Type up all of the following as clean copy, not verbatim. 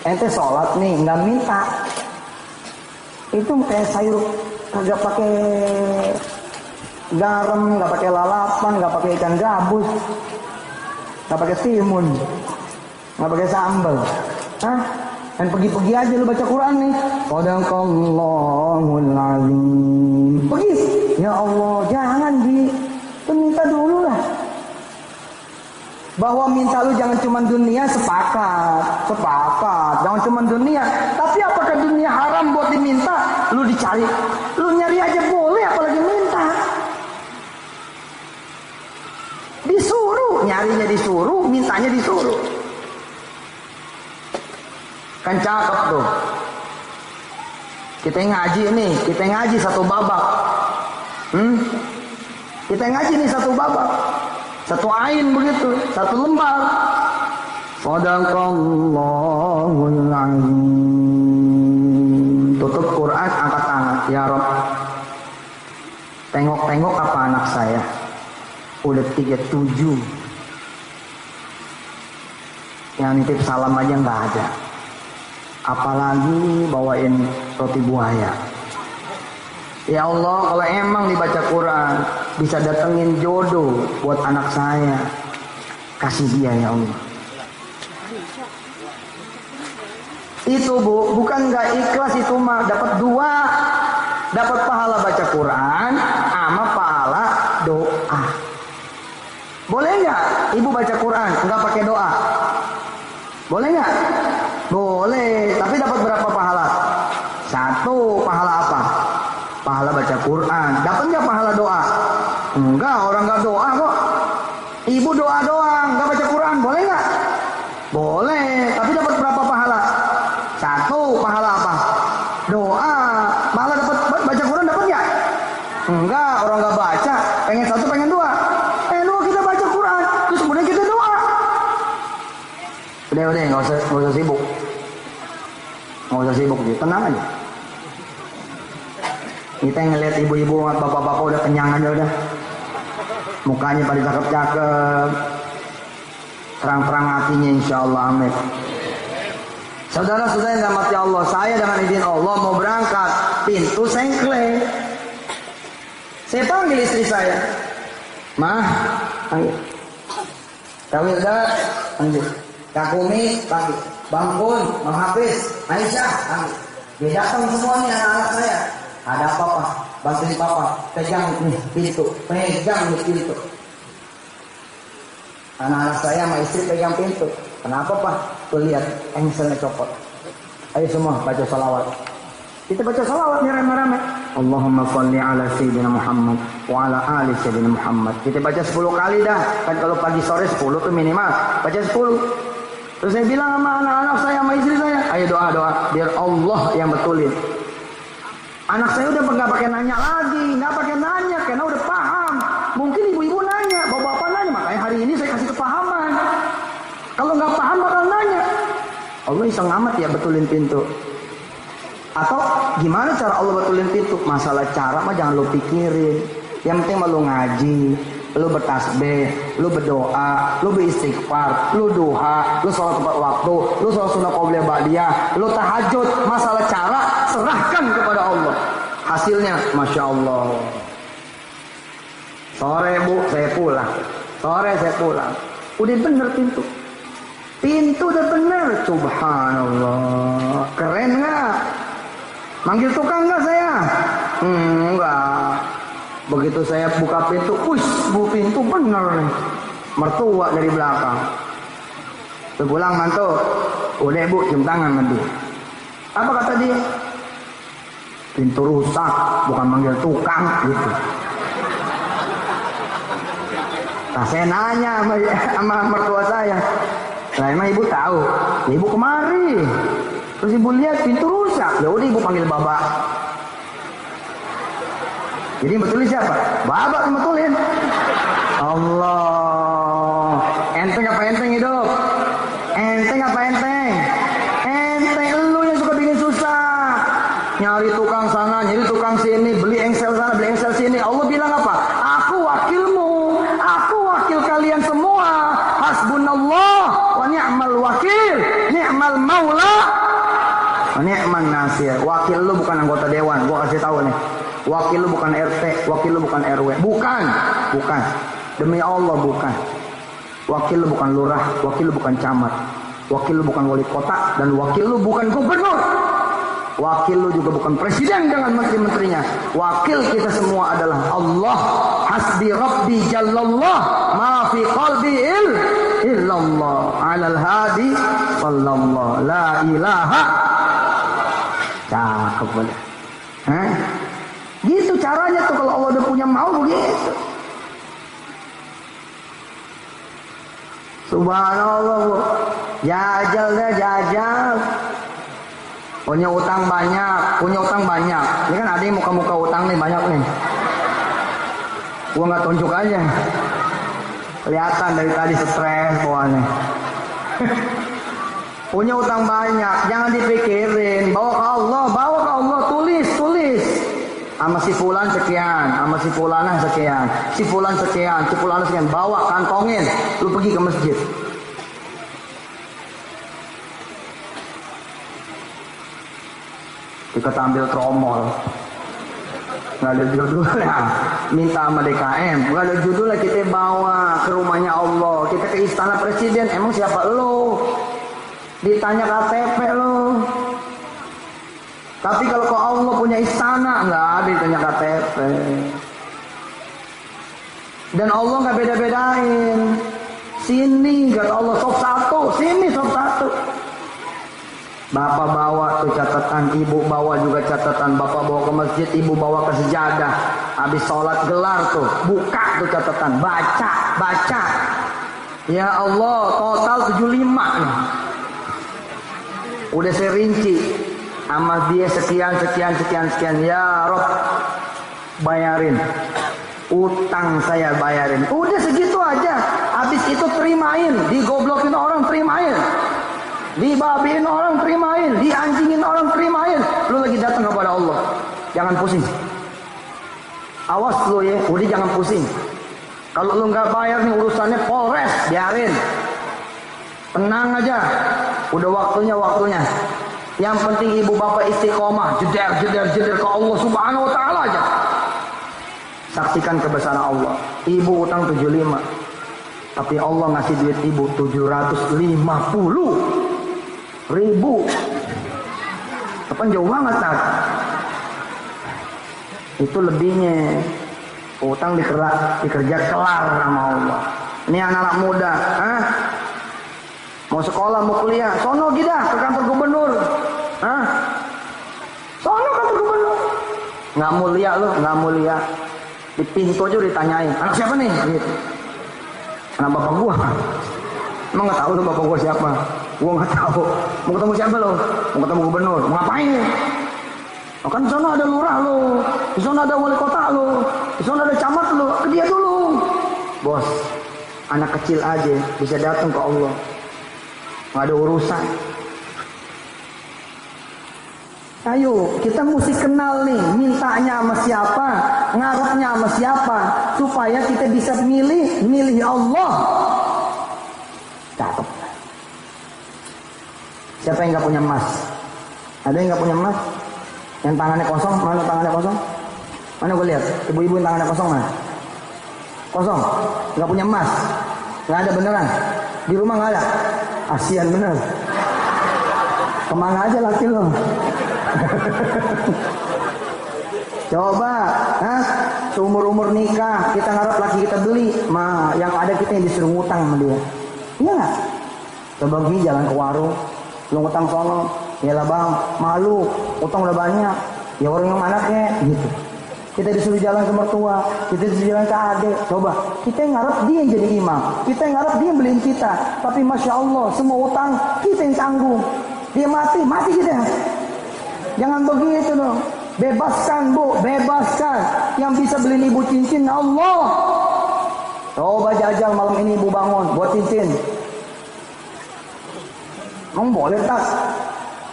Ente sholat nih nggak minta, itu kayak sayur kagak pakai garam, nggak pakai lalapan, nggak pakai ikan gabus, nggak pakai timun, nggak pakai sambal. Hah? Dan pergi-pergi aja lu baca Quran nih. Shadaqallahul azim. Pergi. Ya Allah, jangan lu minta dulu lah. Bahwa minta lu jangan cuma dunia, sepakat. Jangan cuma dunia. Tapi apakah dunia haram buat diminta? Lu dicari, lu nyari aja boleh, apalagi minta. Disuruh, nyarinya disuruh, mintanya disuruh. Kan cakep tuh. Kita ngaji satu babak. Kita ngaji nih satu babak. Satu ain begitu, satu lembar. Shadaqallahul azim. Tutup Quran, angkat tangan. Ya Rabb, tengok-tengok apa anak saya. Udah 37. Yang nitip salam aja nggak ada. Apalagi bawain roti buaya. Ya Allah, kalau emang dibaca Quran bisa datengin jodoh buat anak saya, kasih dia ya Allah. Itu Bu, bukan nggak ikhlas, itu mah dapat dua, dapat pahala baca Quran sama pahala doa. Boleh nggak ibu baca Quran nggak pakai doa? Boleh nggak? Boleh, tapi dapat berapa pahala? Satu, pahala apa? Pahala baca Quran. Dapat nggak pahala doa? Enggak, orang nggak doa kok. Ibu doa doang, nggak baca Quran, boleh nggak? Boleh, tapi dapat berapa pahala? Satu, pahala apa? Doa. Pahala dapat baca Quran, dapat nggak? Enggak, orang nggak baca. Pengen satu, pengen dua. Dua kita baca Quran, terus kemudian kita doa. Udah, nggak usah sibuk. Nggak usah sibuk, tenang aja. Kita ngeliat ibu-ibu, bapak-bapak udah kenyang aja udah. Mukanya pada cakep-cakep. Terang-terang hatinya insya Allah, amin. Saudara-saudara yang dirahmati Allah, saya dengan izin Allah mau berangkat. Pintu sengklek. Saya panggil istri saya. Mah, panggil. Kawin udah, panggil. Kak Umi, panggil. Bang Kun, Bang Hafiz, Aisyah, panggil. Dia datang semuanya anak-anak saya. Ada apa Pak? Bantuin Papa. Pegang nih pintu. Pegang nih pintu. Anak-anak saya sama istri pegang pintu. Kenapa Pak? Tuh lihat, engselnya copot. Ayo semua baca salawat. Kita baca salawat nih rame-rame. Allahumma sholli ala sayyidina Muhammad wa ala ali sayyidina Muhammad. Kita baca 10 kali dah. Kan kalau pagi sore 10 tuh minimal. Baca 10. Terus saya bilang sama anak-anak saya sama istri saya, ayo doa-doa biar Allah yang betulin. Anak saya udah nggak pakai nanya lagi, nggak pakai nanya karena udah paham. Mungkin ibu-ibu nanya, bapak-bapak nanya, makanya hari ini saya kasih kepahaman. Kalau nggak paham bakal nanya. Allah iseng amat ya betulin pintu. Atau gimana cara Allah betulin pintu? Masalah cara mah jangan lu pikirin. Yang penting mah lu ngaji, lu bertasbih, lu berdoa, lu beristighfar, lu duha, lu sholat tepat waktu, lu sholat sunnah qobliyah ba'diyah, lu tahajud. Masalah cara serahkan kepada Allah. Hasilnya Masya Allah. Sore Bu saya pulang, sore saya pulang, udah bener pintu. Pintu udah bener. Subhanallah. Keren gak? Manggil tukang gak saya? Enggak. Begitu saya buka pintu, Bu pintu bener nih. Mertua dari belakang. Tuh pulang mantu. Udah Bu, cium tangan sama dia. Apa kata dia? Pintu rusak, bukan manggil tukang gitu. Nah saya nanya sama mertua saya. Nah emang ibu tahu? Ya, ibu kemari. Terus ibu lihat pintu rusak. Ya udah ibu panggil babak. Jadi betulin siapa? Babak yang betulin. Allah. Enteng apa enteng hidup? Enteng apa enteng? Enteng lu yang suka bikin susah. Nyari tukang sana, nyari tukang sini, beli engsel sana, beli engsel sini. Allah bilang apa? Aku wakilmu. Aku wakil kalian semua. Hasbunallah wa ni'mal wakil. Ni'mal ni'mal maula wa ni'man nasir. Wakil lu bukan anggota dewan, gua kasih tahu nih. Wakil lu bukan RT, wakil lu bukan RW. Bukan. Demi Allah bukan. Wakil lu bukan lurah, wakil lu bukan camat. Wakil lu bukan wali kota, dan wakil lu bukan gubernur. Wakil lu juga bukan presiden dengan menteri-menterinya. Wakil kita semua adalah Allah. Hasbi Rabbi Jallallah, ma fi qalbi illallah, alal hadi sallallahu la ilaha. Cakep boleh. Gitu caranya tuh kalau Allah udah punya mau begitu. Subhanallah, Bu. Jajal. Punya utang banyak. Ini kan ada yang muka-muka utang nih banyak nih. Gua nggak tunjuk aja. Kelihatan dari tadi stres bawahnya. Punya utang banyak, jangan dipikirin. Bawa ke Allah, tulis. Sama si fulan sekian, sama si fulanah sekian, si fulan sekian, si fulanah sekian. Bawa, kantongin. Lu pergi ke masjid. Kita ambil tromol. Nggak ada judulnya, minta sama DKM. Nggak ada judulnya, kita bawa ke rumahnya Allah. Kita ke istana presiden, emang siapa lo? Ditanya KTP lo. Tapi kalau ke Allah punya istana, nggak ada ditanya KTP. Dan Allah nggak beda-bedain. Sini kata Allah sop satu, sini sop satu. Bapak bawa tuh catatan, ibu bawa juga catatan. Bapak bawa ke masjid, ibu bawa ke sejadah. Habis sholat gelar tuh, buka tuh catatan, baca. Ya Allah, total 75 nih. Udah saya rinci, sama dia sekian. Ya Rob, bayarin. Utang saya bayarin. Udah segitu aja. Habis itu terimain, digoblokin orang terimain. Dibabiin orang terimain, dianjingin orang terimain. Lu lagi datang kepada Allah, jangan pusing. Awas lu ya, udah jangan pusing. Kalau lu nggak bayar nih urusannya Polres, biarin. Tenang aja, udah waktunya. Yang penting ibu bapak istiqomah, jeder ke Allah Subhanahu Wa Taala aja. Saksikan kebesaran Allah. Ibu utang 75, tapi Allah ngasih duit ibu 750.000. Kapan jauh banget tak? Itu lebihnya. Utang dikerja kelar sama Allah. Ini anak-anak muda, mau sekolah, mau kuliah, sono gida ke kantor gubernur. Sono kantor gubernur. Nggak mulia. Di pintu aja ditanyain, anak siapa nih? Gitu. Anak bapak gua. Emang nggak tahu tuh bapak gua siapa? Gua nggak tahu. Mau ketemu siapa lo? Mau ketemu gubernur. Mau ngapain? Oh kan di sana ada lurah lo, di sana ada wali kota lo, di sana ada camat lo. Ke dia dulu. Bos, anak kecil aja bisa datang ke Allah. Nggak ada urusan. Ayo, kita mesti kenal nih, mintanya sama siapa, ngarepnya sama siapa, supaya kita bisa milih Allah. Cakep. Siapa yang nggak punya emas? Ada yang nggak punya emas? Yang tangannya kosong, mana tangannya kosong? Mana gue lihat, ibu-ibu yang tangannya kosong mana? Kosong, nggak punya emas, nggak ada beneran. Di rumah nggak ada. Asian bener. Kemana aja laki lo? Coba, seumur-umur nikah kita ngarep laki kita beli, yang ada kita yang disuruh ngutang sama dia. Iya nggak? Coba gini jalan ke warung, lu ngutang sono, ya lah bang, malu, utang udah banyak, ya orang yang mana kek, gitu. Kita disuruh jalan ke mertua, kita disuruh jalan ke adik. Coba, kita yang ngarep dia yang jadi imam, kita yang ngarep dia yang beliin kita. Tapi masya Allah, semua utang kita yang tanggung. Dia mati kita. Jangan begitu dong. Bebaskan bu, bebaskan. Yang bisa beliin ibu cincin Allah. Coba jajal malam ini ibu bangun buat cincin. Emang boleh tak?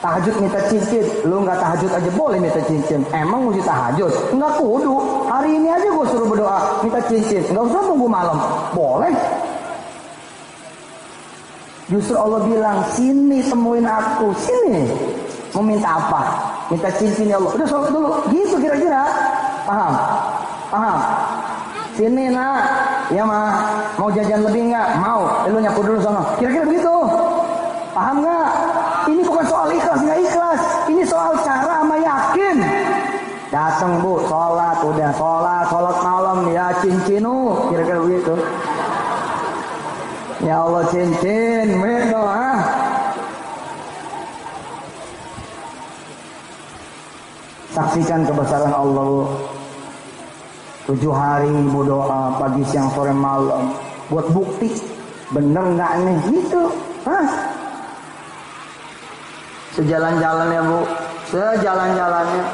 Tahajud minta cincin. Lu nggak tahajud aja boleh minta cincin. Emang mesti tahajud? Nggak kudu. Hari ini aja gue suruh berdoa minta cincin. Nggak usah tunggu malam. Boleh. Justru Allah bilang, sini temuin aku, sini. Mau minta apa? Minta cincin ya Allah. Udah sholat dulu. Gitu kira-kira. Paham? Paham? Sini nak. Ya mah. Mau jajan lebih nggak? Mau. Lu nyapu dulu sono. Kira-kira begitu. Paham nggak? Ini bukan soal ikhlas nggak ikhlas. Ini soal cara sama yakin. Datang bu, sholat udah sholat malam ya cincinu. Kira-kira begitu. Ya Allah cincin, begitu ah. Saksikan kebesaran Allah. 7 hari ibu doa pagi siang sore malam buat bukti bener nggak nih gitu. Hah? Sejalan-jalannya bu, sejalan-jalannya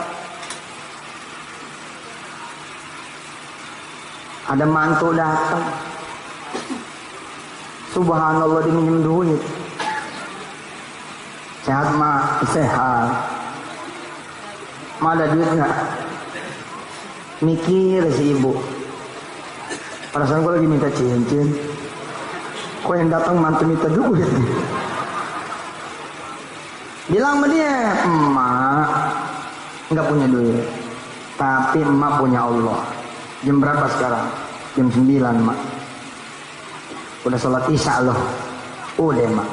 ada mantu datang. Subhanallah diminjem duit. Sehat mak, sehat. Ma ada duit nggak? Mikir si ibu. Perasaan gue lagi minta cincin. Kok yang datang mantu minta duit? Bilang sama dia, emak nggak punya duit, tapi emak punya Allah. Jam berapa sekarang? Jam 9 mak. Udah sholat isya loh. Udah mak.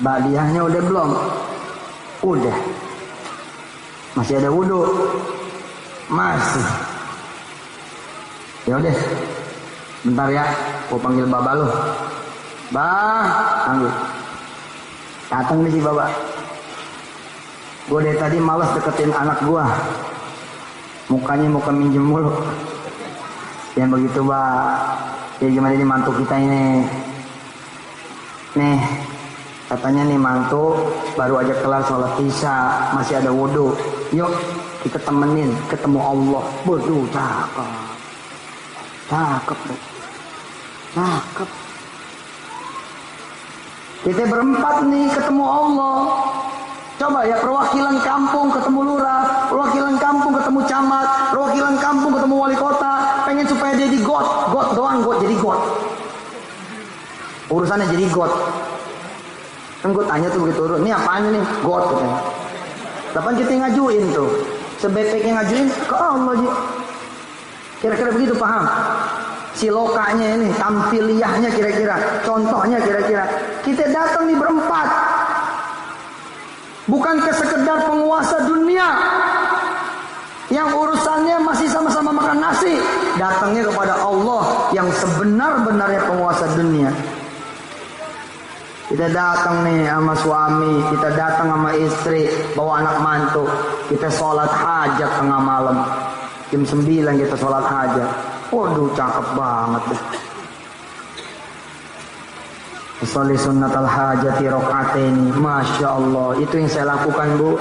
Badiahnya udah belum? Udah. Masih ada wudhu? Masih. Ya udah. Bentar ya. Gua panggil baba lo. Bah, panggil. Datang nih si baba. Gue dari tadi malas deketin anak gua. Mukanya muka minjem mulu. Yang begitu bah. Ya gimana ini mantu kita ini. Nih. Katanya nih mantu baru aja kelar sholat isya, masih ada wudhu. Yuk kita temenin ketemu Allah. Waduh cakep. Cakep. Cakep. Kita berempat nih ketemu Allah. Coba ya perwakilan kampung ketemu lurah, perwakilan kampung ketemu camat, perwakilan kampung ketemu wali kota. Pengen supaya dia di got doang, got jadi got. Urusannya jadi got. Kan gue tanya tuh begitu, ini apaan nih? God katanya. Kapan kita ngajuin tuh? Sebaik-baiknya ngajuin ke Allah aja. Kira-kira begitu paham? Si lokanya ini, tampiliyahnya kira-kira, contohnya kira-kira. Kita datang nih berempat. Bukan ke sekedar penguasa dunia yang urusannya masih sama-sama makan nasi. Datangnya kepada Allah yang sebenar-benarnya penguasa dunia. Kita datang nih sama suami, kita datang sama istri, bawa anak mantu. Kita sholat hajat tengah malam. Jam 9 kita sholat hajat. Waduh cakep banget deh. Sholli sunnatal hajati rok'ataini. Masya Allah, itu yang saya lakukan bu.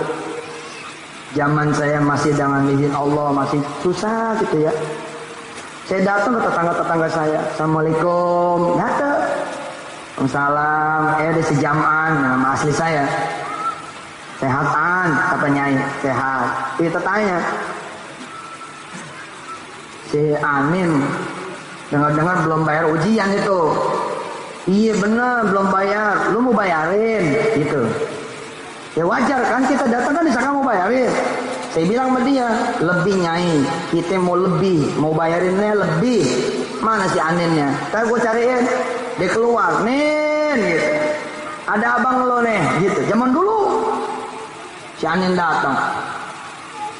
Zaman saya masih dengan izin Allah, masih susah gitu ya. Saya datang ke tetangga-tetangga saya. Assalamualaikum. Datang. Waalaikumsalam. Ada sejaman, nama asli saya. Sehatan, kata Nyai. Sehat. Kita tanya. Si Amin, dengar-dengar belum bayar ujian itu. Iya bener, belum bayar. Lu mau bayarin, gitu. Ya wajar kan, kita datang kan disangka mau bayarin. Saya bilang sama dia, lebih Nyai. Kita mau lebih, mau bayarinnya lebih. Mana si Aninnya? Ntar gue cariin. Dia keluar, Nin, gitu. Ada abang lo nih, gitu. Zaman dulu, si Anin datang.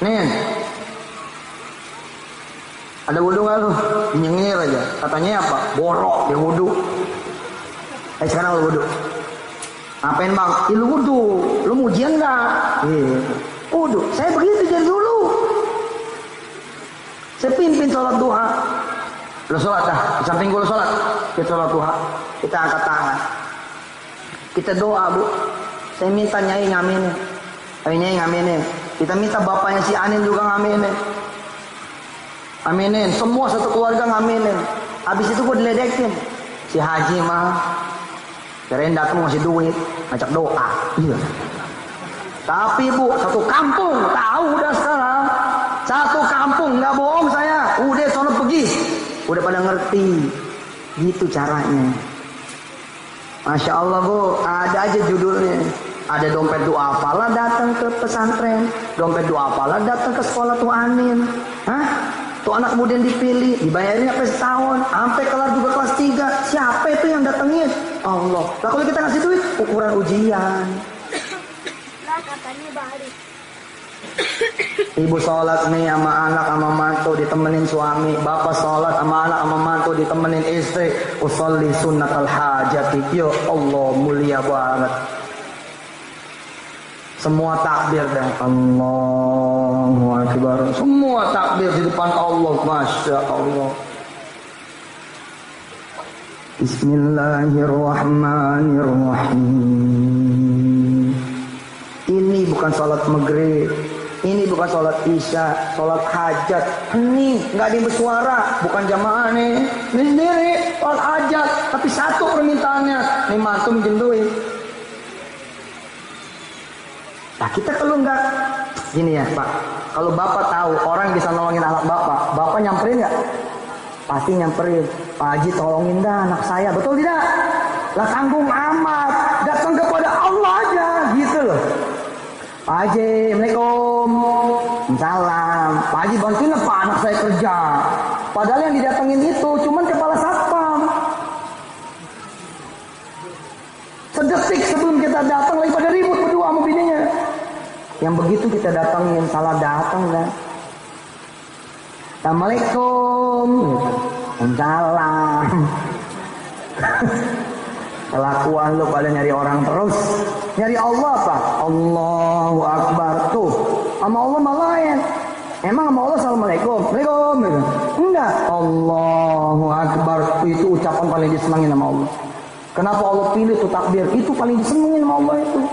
Nin, ada wudhu nggak lu? Nyengir aja. Katanya apa? Borok dia wudhu. Sekarang lu wudhu. Ngapain bang? Lu wudhu. Lu mau ujian nggak? Gitu. Wudhu. Saya begitu dari dulu. Saya pimpin sholat duha. Lo sholat dah, di samping gue lo sholat. Kita sholat duha, kita angkat tangan. Kita doa bu. Saya minta Nyai ngaminin. Nyai ngaminin. Kita minta bapaknya si Anin juga ngaminin. Aminin, semua satu keluarga ngaminin. Habis itu gue diledekin. Si Haji mah, kirain datang ngasih duit, ngajak doa. Iya. Tapi bu, satu kampung tahu udah sekarang. Satu kampung, nggak bohong saya. Udah sono pergi. Udah pada ngerti. Gitu caranya. Masya Allah Bu, ada aja judulnya. Ada dompet duafalah datang ke pesantren, dompet duafalah datang ke sekolah tuh Anin. Hah? Tuh anak kemudian dipilih, dibayarin sampai setahun, sampai kelar juga kelas 3. Siapa itu yang datengin? Allah. Lah kalau kita ngasih duit, ukuran ujian. Lah katanya balik. Ibu sholat nih sama anak sama mantu ditemenin suami, bapak sholat sama anak sama mantu ditemenin istri. Usolli sunnatal hajati. Ya Allah, mulia banget. Semua takbir dan Allahu Akbar. Semua takbir di depan Allah, Masya Allah. Bismillahirrahmanirrahim. Ini bukan sholat maghrib, ini bukan sholat isya, sholat hajat. Hening, nggak ada yang bersuara, bukan jamaah nih. Ini sendiri sholat hajat, tapi satu permintaannya, nih mantu minjem duit. Nah kita kalau nggak gini ya Pak, kalau Bapak tahu orang bisa nolongin anak Bapak nyamperin nggak? Pasti nyamperin. Pak Haji tolongin dah anak saya, betul tidak? Lah tanggung amat, datang kepada Allah aja, gitu loh. Pak Haji, Assalamualaikum. Salam. Pak Haji bantuin apa anak saya kerja? Padahal yang didatengin itu cuman kepala satpam. Sedetik sebelum kita datang lagi pada ribut berdua sama bininya. Yang begitu kita datangin, salah datang kan. Assalamualaikum. Salam. Kelakuan lu pada nyari orang terus. Nyari Allah apa? Allahu Akbar tuh. Sama Allah malah lain. Emang sama Allah Assalamualaikum. Waalaikumsalam. Enggak. Allahu Akbar itu ucapan paling disenangin sama Allah. Kenapa Allah pilih tuh takbir? Itu paling disenengin sama Allah itu.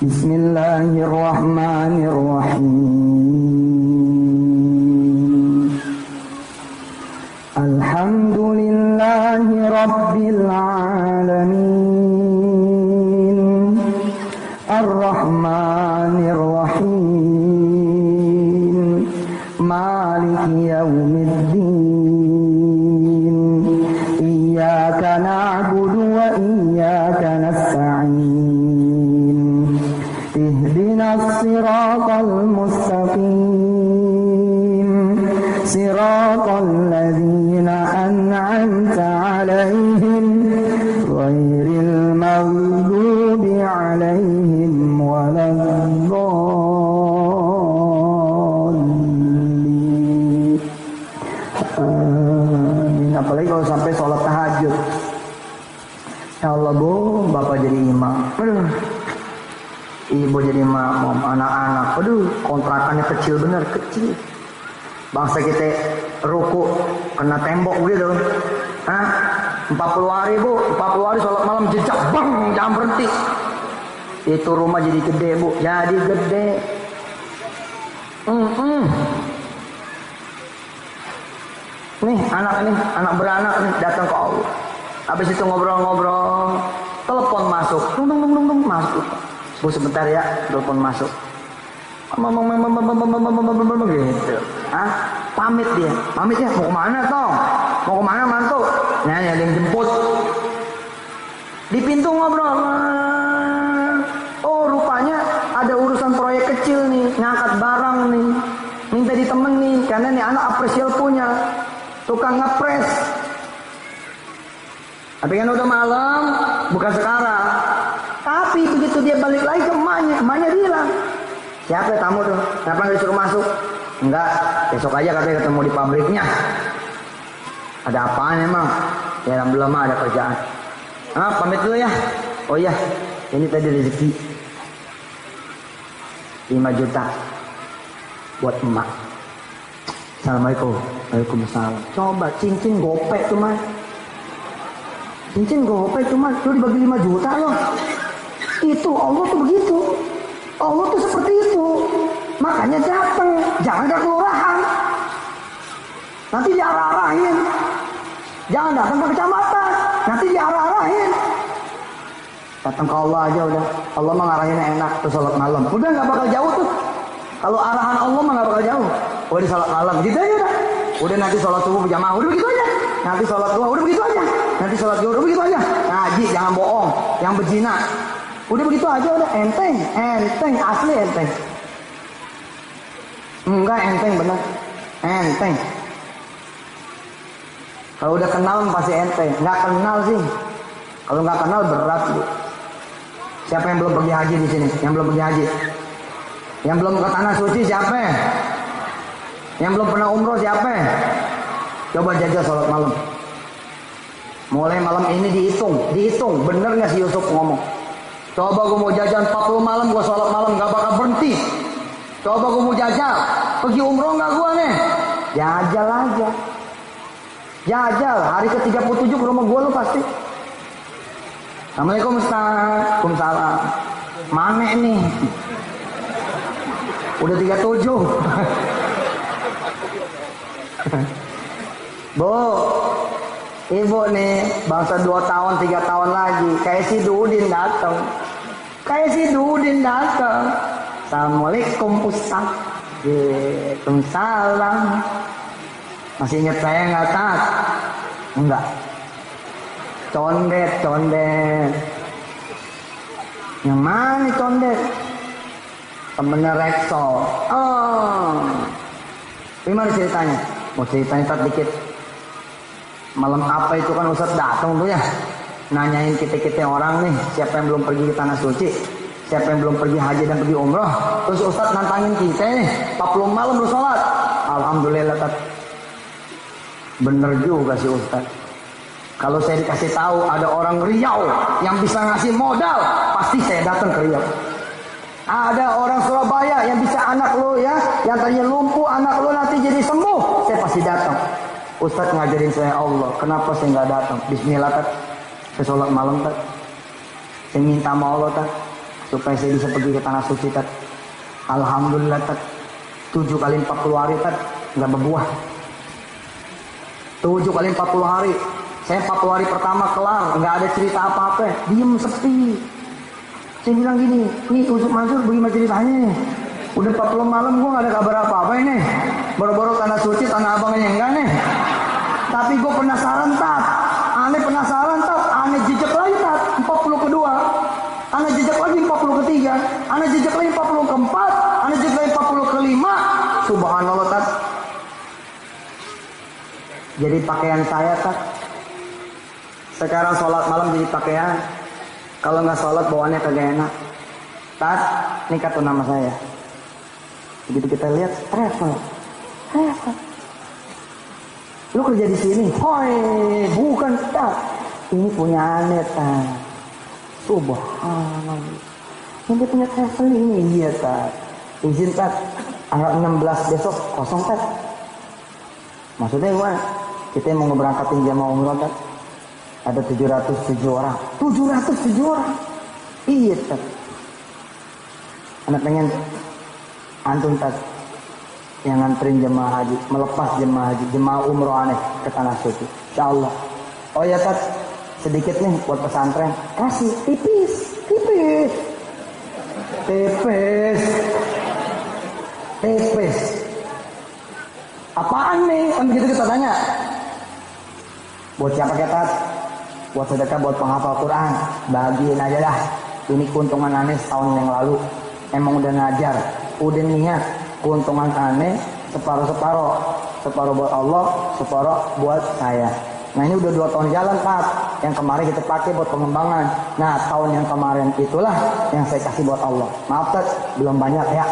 Bismillahirrahmanirrahim. Alhamdulillahi Rabbil Alamin. Ar-Rahmanir-Rahim. Maliki Yawmiddin. Iyyaka na'budu wa iyyaka nasta'in. Ihdinas siratal mustaqim. Siratal ladzina an'amta 'alaihim ghairil maghdubi 'alaihim waladdallin. Amin. Apalagi kalau sampai sholat tahajud. Ya Allah Bu, Bapak jadi imam. Aduh. Ibu jadi imam, anak-anak. Aduh, kontrakannya kecil bener, kecil. Bangsa kita ruku kena tembok gitu. Hah? 40 hari Bu, 40 hari sholat malam jejak, bang, jangan berhenti. Itu rumah jadi gede Bu, jadi gede. Nih anak beranak nih datang ke Allah. Habis itu ngobrol-ngobrol, telepon masuk, dung masuk. Bu sebentar ya, telepon masuk. Gitu. Ah, pamit dia. Pamit ya, mau kemana Tong? Mau kemana mantu? Nah, ada yang jemput. Di pintu ngobrol. Oh, rupanya ada urusan proyek kecil nih, ngangkat barang nih. Minta ditemenin karena nih anak apresial punya tukang ngepres. Tapi kan udah malam, bukan sekarang. Tapi begitu dia balik lagi ke emaknya bilang, siapa tamu tuh? Kenapa nggak disuruh masuk? Enggak, besok aja katanya ketemu di pabriknya. Ada apaan emang? Ya alhamdulillah mah ada kerjaan. Ah, pamit dulu ya. Oh iya, ini tadi rezeki 5 juta buat emak. Assalamualaikum. Waalaikumsalam. Coba cincin gopek tuh mas. Cincin gopek cuma lu dibagi 5 juta loh. Itu Allah tuh begitu. Allah tuh seperti itu. Makanya datang, jangan ke kelurahan. Nanti diarah-arahin. Jangan datang ke kecamatan, nanti diarah-arahin. Datang ke Allah aja udah. Allah mah ngarahinnya enak tuh salat malam. Udah nggak bakal jauh tuh. Kalau arahan Allah mah nggak bakal jauh. Udah di salat malam gitu aja udah. Udah nanti salat subuh berjamaah, udah begitu aja. Nanti salat duha, udah begitu aja. nanti sholat zuhur. Begitu aja. Ngaji, jangan bohong. Yang berzina. Udah begitu aja, udah enteng, asli enteng. Enggak enteng bener, enteng. Kalau udah kenal pasti enteng. Nggak kenal sih. Kalau nggak kenal berat bu. Siapa yang belum pergi haji di sini? Yang belum pergi haji? Yang belum ke tanah suci siapa? Yang belum pernah umroh siapa? Coba jajal sholat malam. Mulai malam ini dihitung, bener nggak si Yusuf ngomong? Coba gue mau jajan 40 malam gue sholat malam nggak bakal berhenti. Coba gue mau jajal, pergi umroh nggak gue nih? Jajal aja. Jajal, hari ke-37 ke rumah gue lu pasti. Assalamualaikum Ustaz. Waalaikumsalam. Mana nih? Udah 37. Bu, ibu nih bangsa 2 tahun 3 tahun lagi kayak si Dudin datang. Assalamualaikum Ustaz. Waalaikumsalam. Masih ingat saya nggak Tat? Enggak. Condet. Yang mana condet? Temennya Rexol. Oh. Gimana ceritanya? Mau ceritain Tat dikit. Malam apa itu kan Ustaz datang tuh ya. Nanyain kita orang nih, siapa yang belum pergi ke tanah suci, siapa yang belum pergi haji dan pergi umroh. Terus Ustaz nantangin kita nih, 40 malam lu sholat. Alhamdulillah Tat. Bener juga sih Ustaz. Kalau saya dikasih tahu ada orang Riau yang bisa ngasih modal, pasti saya datang ke Riau. Ada orang Surabaya yang bisa anak lo ya, yang tadinya lumpuh anak lo nanti jadi sembuh, saya pasti datang. Ustaz ngajarin saya Allah, kenapa saya nggak datang? Bismillah Tat. Saya sholat malam Tat. Saya minta sama Allah Tat, supaya saya bisa pergi ke tanah suci Tat. Alhamdulillah Tat. 7 kali 40 hari Tat, nggak berbuah. 7 kali 40 hari. Saya 40 hari pertama kelar, nggak ada cerita apa-apa, diem sepi. Saya bilang gini, nih Ustaz Mansur bagaimana ceritanya? Udah 40 malam gue nggak ada kabar apa-apa ini. Boro-boro tanah suci, tanah abangnya enggak nih. Tapi gue penasaran Tat, aneh jejak lagi Tat, 40 kedua, aneh jejak lagi 40 ketiga, aneh jejak lagi 40 keempat, aneh jejak lagi 40 kelima. Subhanallah Tat. Jadi pakaian saya Tat. Sekarang sholat malam jadi pakaian. Kalau nggak sholat bawaannya kagak enak. Tat, ini kartu nama saya. Begitu kita lihat, travel. Lu kerja di sini? Hoi, bukan Tat. Ini punya aneh Tat. Subhanallah. Ini punya travel ini, iya Tat. Izin Tat, tanggal 16 besok kosong Tat. Maksudnya gimana? Kita mau ngeberangkatin jamaah umroh Tat. Ada 707 orang. 707 orang. Iya Tat. Anak pengen antum Tat yang nganterin jemaah haji, melepas jemaah haji, jemaah umroh aneh ke tanah suci. Insyaallah. Oh ya Tat, sedikit nih buat pesantren. Kasih tipis. Apaan nih? Kan begitu kita tanya. Buat siapa Tat? Buat sedekah, buat penghafal Quran. Bagiin aja dah. Ini keuntungan aneh tahun yang lalu. Emang udah ngajar, udah niat. Keuntungan aneh separuh-separuh. Separuh buat Allah, separuh buat saya. Nah ini udah 2 tahun jalan Tat. Yang kemarin kita pakai buat pengembangan. Nah tahun yang kemarin itulah yang saya kasih buat Allah. Maaf Tat, belum banyak ya.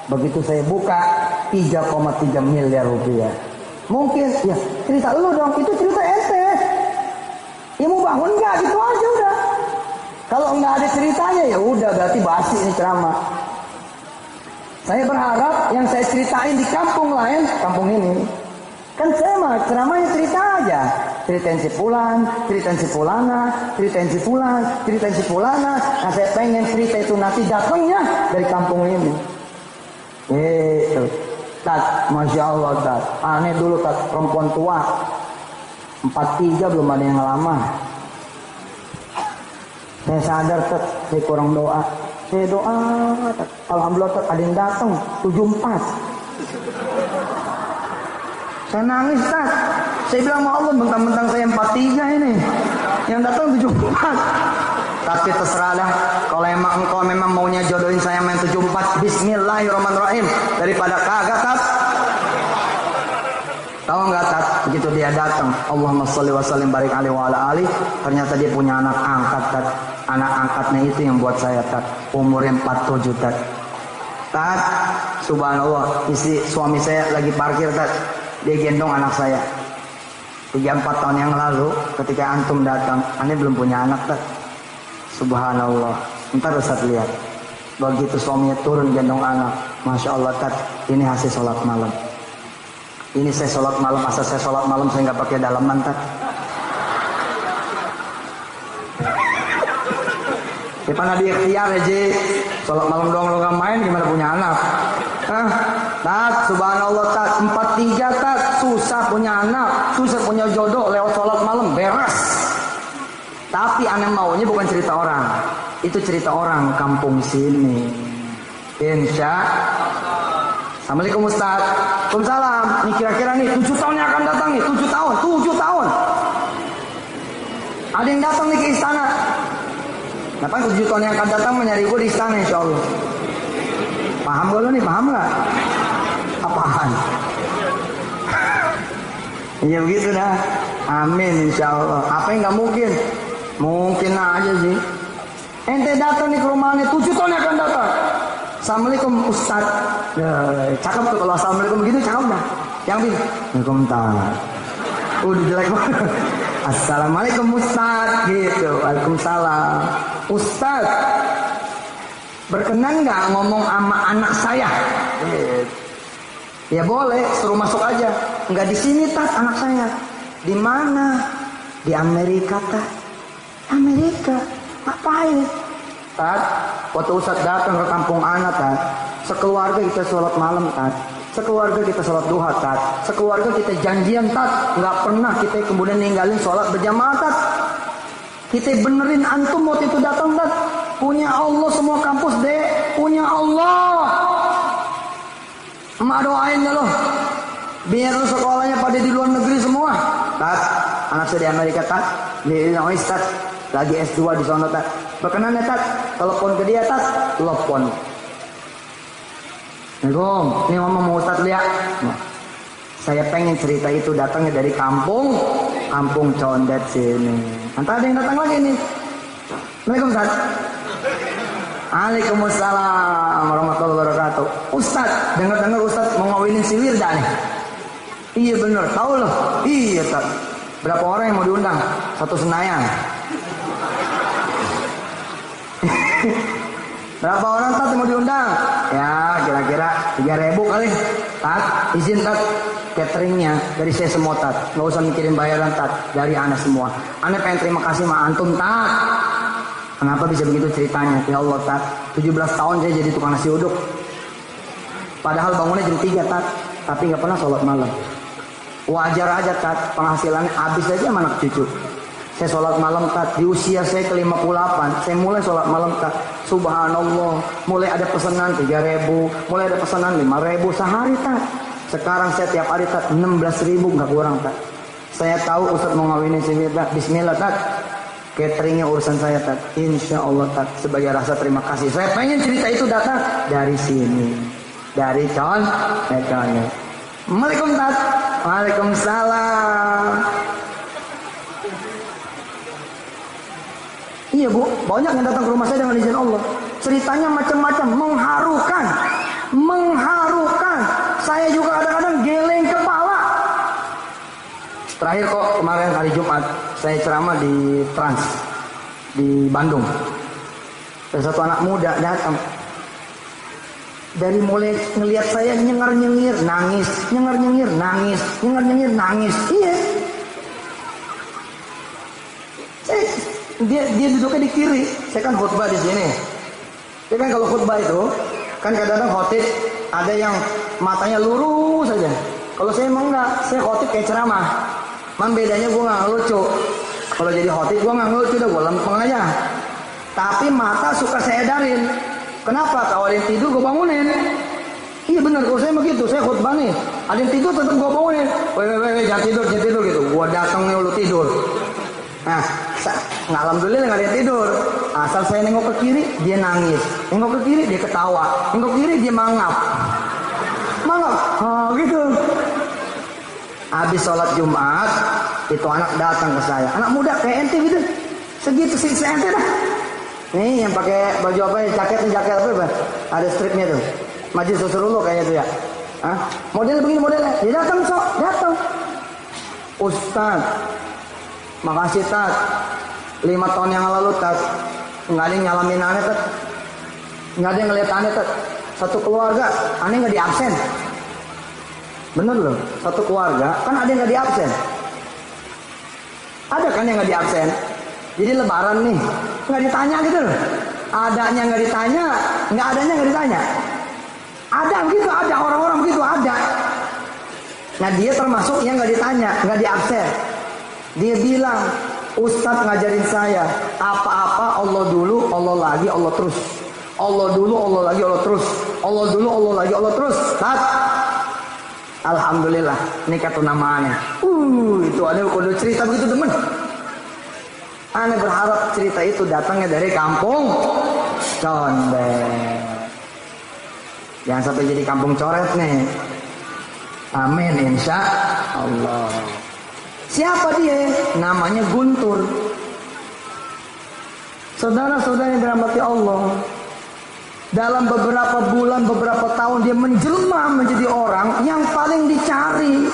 Begitu saya buka 3,3 miliar rupiah. Mungkin ya cerita lu dong, itu cerita ente. Ya mau bangun nggak gitu aja udah. Kalau nggak ada ceritanya ya udah berarti basi ini ceramah. Saya berharap yang saya ceritain di kampung lain, kampung ini kan saya mah ceramahnya cerita aja. Ceritain si Fulan, ceritain si Fulana, ceritain si Fulan, ceritain si Fulana. Nah saya pengen cerita itu nanti datangnya dari kampung ini. Tat, Masya Allah Tat. Aneh dulu Tat, perempuan tua 43 belum ada yang ngelamar. Saya sadar Tat, saya kurang doa. Saya doa Tat. Alhamdulillah Tat, ada yang datang 74. Saya nangis Tat. Saya bilang sama Allah, bentang-bentang saya 43 ini. Yang datang 74. Tapi terserah dah. Kalau emang engkau memang maunya jodohin saya main 74, bismillahirrahmanirrahim. Daripada kagak, Tat. Tahu nggak, Tat? Begitu dia datang, Allahumma sholli wa sallim barik alaihi wa ala ali. Ternyata dia punya anak angkat, Tat. Anak angkatnya itu yang buat saya, Tat. Umurnya 47, Tat. Tat, subhanallah, suami saya lagi parkir, Tat. Dia gendong anak saya. 3-4 tahun yang lalu, ketika antum datang, aneh belum punya anak, Tat. Subhanallah. Ntar Ustaz lihat. Begitu suaminya turun gendong anak, Masya Allah, Tat. Ini hasil sholat malam. Ini saya sholat malam, asal saya sholat malam saya nggak pakai dalaman, Tat. Ya pernah di ikhtiar aja, sholat malam doang lo nggak main, gimana punya anak? Tat, subhanallah, Tat. 43, Tat. Susah punya anak, susah punya jodoh lewat sholat malam, beres. Tapi aneh maunya bukan cerita orang, itu cerita orang kampung sini. Insya. Assalamualaikum Ustaz. Waalaikumsalam. Nih kira-kira nih 7 tahun yang akan datang nih, 7 tahun, 7 tahun. Ada yang datang nih ke istana. Kenapa 7 tahun yang akan datang menyari gue di istana, insya Allah. Paham gak lo nih, paham gak? Apaan? Iya begitu dah. Amin insya Allah. Apa yang gak mungkin? Mungkin aja sih. Ente datang nih ke rumahnya 7 tahun yang akan datang. Assalamualaikum Ustaz. Cakep tuh kalau assalamualaikum begitu, cakep dah. Yang ini, Waalaikumsalam. Udah jelek banget. Assalamualaikum Ustaz gitu. Waalaikumsalam. Ustaz, berkenan nggak ngomong sama anak saya? Ya boleh, suruh masuk aja. Nggak di sini, Tat, anak saya. Di mana? Di Amerika, Tat. Amerika. Ngapain? Tat, waktu Ustaz datang ke kampung anak, Tat, sekeluarga kita sholat malam, Tat. Sekeluarga kita sholat duha, Tat. Sekeluarga kita janjian, Tat. Nggak pernah kita kemudian ninggalin sholat berjamaah, Tat. Kita benerin antum waktu itu datang, Tat. Punya Allah semua kampus, Dek. Punya Allah. Emak doain ya loh. Biar lu sekolahnya pada di luar negeri semua. Tat, anak saya di Amerika, Tat. Di Illinois, Tat. Lagi S2 di sana, Tat. Berkenan ya, Tat. Telepon ke dia, Tat. Telepon. Assalamualaikum. Ini ngomong mau Ustaz lihat. Nah, saya pengen cerita itu datangnya dari kampung Condet sini. Nanti ada yang datang lagi nih. Assalamualaikum, Ustaz. Waalaikumsalam warahmatullahi wabarakatuh. Ustaz, dengar-dengar Ustaz mau ngawinin si Wirda nih. Iya bener, tahu loh. Iya, Tat. Berapa orang yang mau diundang? 1 Senayan. Berapa orang, Tat, yang mau diundang? Ya kira-kira 3.000 kali. Tat, izin, Tat. Cateringnya dari saya semua, Tat. Gak usah mikirin bayaran, Tat. Dari anak semua. Anak pengen terima kasih sama antum, Tat. Kenapa bisa begitu ceritanya? Ya Allah, Tat. 17 tahun saya jadi tukang nasi uduk. Padahal bangunnya jam 3, Tat. Tapi gak pernah sholat malam. Wajar aja, Tat. Penghasilannya habis aja sama anak cucu. Saya sholat malam, Tat. Di usia saya ke 58, saya mulai sholat malam, Tat. Subhanallah. Mulai ada pesanan 3.000, mulai ada pesanan 5.000 sehari, Tat. Sekarang saya tiap hari, Tat, 16.000 nggak kurang, Tat. Saya tahu Ustaz mau ngawinin si Wirda. Bismillah, Tat. Cateringnya urusan saya, Tat. Insya Allah, Tat. Sebagai rasa terima kasih. Saya pengen cerita itu datang dari sini. Dari Condet. Assalamualaikum, Tat. Waalaikumsalam. Iya, Bu, banyak yang datang ke rumah saya dengan izin Allah. Ceritanya macam-macam, mengharukan. Saya juga kadang-kadang geleng kepala. Terakhir kok kemarin hari Jumat saya ceramah di Trans di Bandung. Ada satu anak muda datang. Dari mulai ngelihat saya nyengar-nyengir, nangis, nyengar-nyengir, nangis, nyengar-nyengir, nangis. Iya. Dia duduknya di kiri. Saya kan khutbah di sini. Dia kan kalau khutbah itu kan kadang-kadang khotib ada yang matanya lurus saja. Kalau saya emang enggak, saya khotib kayak ceramah. Bedanya gue nggak ngelucu. Kalau jadi khotib gue nggak ngelucu, gue lempeng aja. Tapi mata suka saya edarin. Kenapa? Kalau ada yang tidur gue bangunin. Iya benar, kalau saya begitu, saya khutbah nih. Ada yang tidur tetap gue bangunin. Weh, jangan tidur gitu. Gue datang nih lu tidur. Nah, alhamdulillah nggak dia tidur. Asal saya nengok ke kiri, dia nangis. Nengok ke kiri, dia ketawa. Nengok ke kiri, dia mangap. Gitu. Habis sholat Jumat, itu anak datang ke saya. Anak muda kayak ente gitu. Segitu sih ente dah. Nih yang pakai baju apa ya? Jaket apa? Ada stripnya tuh. Majlis Rasulullah kayaknya tuh ya. Model begini modelnya. Dia datang datang. Ustaz, makasih Tat. 5 tahun yang lalu Tat, nggak ada yang nyalamin aneh Tat. Nggak ada yang ngeliat aneh Tat. Satu keluarga, aneh nggak diabsen. Bener loh, satu keluarga kan ada yang nggak diabsen. Ada kan yang nggak diabsen. Jadi lebaran nih, nggak ditanya gitu loh. Adanya nggak ditanya, nggak adanya nggak ditanya. Ada gitu, ada orang-orang begitu ada. Nah dia termasuk yang nggak ditanya, nggak diabsen. Dia bilang, Ustadz ngajarin saya apa-apa Allah dulu, Allah lagi, Allah terus. Allah dulu, Allah lagi, Allah terus. Allah dulu, Allah lagi, Allah terus. Tat. Alhamdulillah, ini kata namanya. Itu ada kudu cerita begitu teman. Aneh berharap cerita itu datangnya dari kampung Condet. Jangan sampai jadi kampung coret nih. Amin insya Allah. Siapa dia? Namanya Guntur. Saudara-saudara yang dirahmati Allah, dalam beberapa bulan, beberapa tahun dia menjelma menjadi orang yang paling dicari.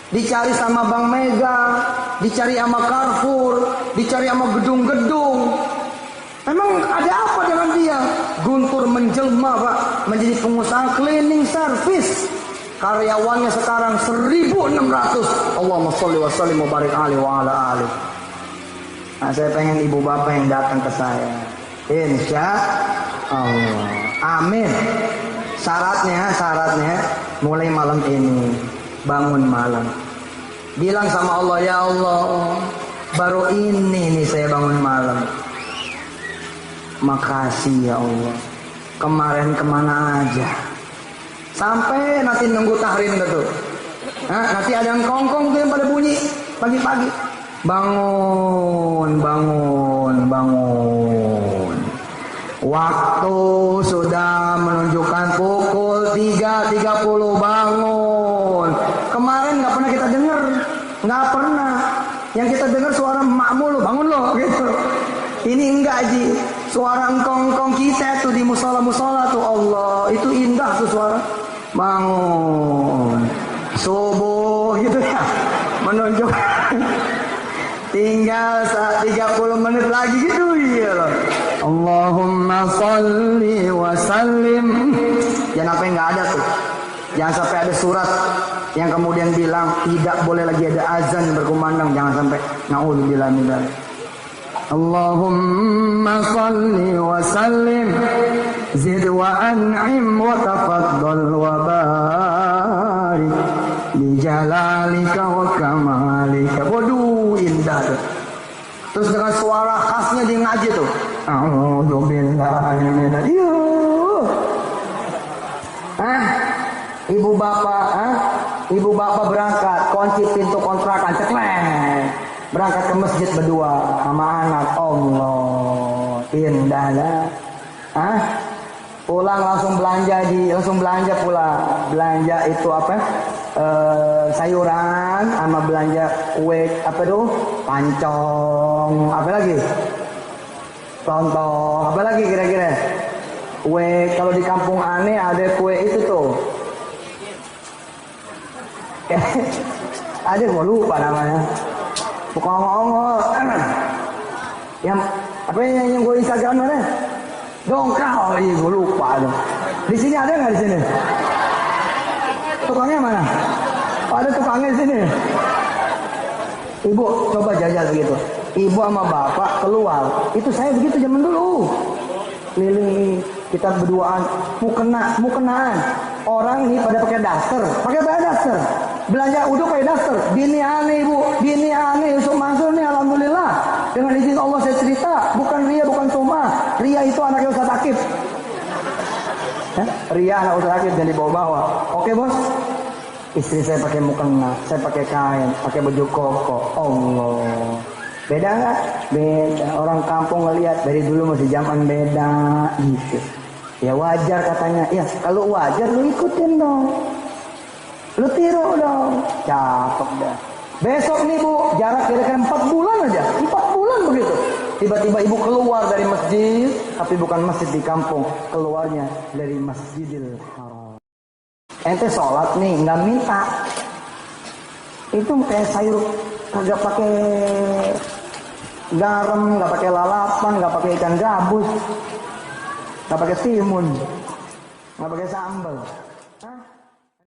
Dicari sama Bank Mega, dicari sama Carrefour, dicari sama gedung-gedung. Memang ada apa dengan dia? Guntur menjelma Pak, menjadi pengusaha cleaning service. Karyawannya sekarang 1.600. Allahumma sholli wa sallim wa barik alaihi wa ala alihi. Nah, saya pengen ibu bapak yang datang ke saya. Insya Allah. Amin. Syaratnya mulai malam ini bangun malam. Bilang sama Allah, ya Allah, baru ini nih saya bangun malam. Makasih ya Allah. Kemarin kemana aja? Sampai nanti nunggu tahrim gitu. Nanti ada yang kongkong tuh yang pada bunyi pagi-pagi. Bangun. Waktu sudah menunjukkan pukul 3.30 bangun. Kemarin nggak pernah kita dengar, nggak pernah. Yang kita dengar suara emak mulu, bangun loh gitu. Ini enggak Ji, suara engkong-engkong kita tuh di musola-musola tuh Allah, itu indah tuh suara. Bangun, subuh gitu ya, menunjukkan tinggal 30 menit lagi gitu ya loh. Allahumma sholli wa sallim. Jangan sampai nggak ada tuh. Jangan sampai ada surat yang kemudian bilang tidak boleh lagi ada azan berkumandang. Jangan sampai. Na'udzubillah min dzalik. Allahumma sholli wa sallim. Zid wa an'im wa tafaddal wa barik bi jalalika wa kamalika. Waduh, indah tuh. Terus dengan suara khasnya dia ngaji tuh. Ibu bapak berangkat, kunci pintu kontrakan, cekleng. Berangkat ke masjid berdua sama anak. Allah, indah lah. Pulang langsung belanja pulang. Belanja itu apa? Sayuran sama belanja kue apa tuh? Pancong, apa lagi? Lontong, apa lagi kira-kira? Kue kalau di kampung aneh ada kue itu tuh. Ada gua lupa namanya. Pokoknya yang apa yang gue Instagram mana? Dongkal, gue lupa. Di sini ada nggak di sini? Tukangnya mana? Ada tukangnya di sini. Ibu coba jajal begitu. Ibu sama bapak keluar. Itu saya begitu zaman dulu. Keliling kita berduaan, mukenaan. Orang ini pada pakai daster, belanja uduk pakai daster. Bini aneh ibu, bini aneh masuk nih, alhamdulillah. Dengan izin Allah saya cerita, bukan ria, bukan sumah. Ria itu anaknya Ustaz Akif. Ria anak Ustaz Akif dan dibawa-bawa. Oke bos, istri saya pakai mukena, saya pakai kain, pakai baju koko. Allah. Beda nggak? Beda. Orang kampung ngelihat dari dulu masih zaman beda gitu. Ya wajar katanya. Ya kalau wajar lu ikutin dong. Lu tiru dong. Cakep dah. Besok nih Bu, jarak kira-kira 4 bulan aja. 4 bulan begitu. Tiba-tiba ibu keluar dari masjid, tapi bukan masjid di kampung, keluarnya dari Masjidil Haram. Ente sholat nih, nggak minta. Itu kayak sayur kagak pakai garam, nggak pakai lalapan, nggak pakai ikan gabus, nggak pakai timun, nggak pakai sambal.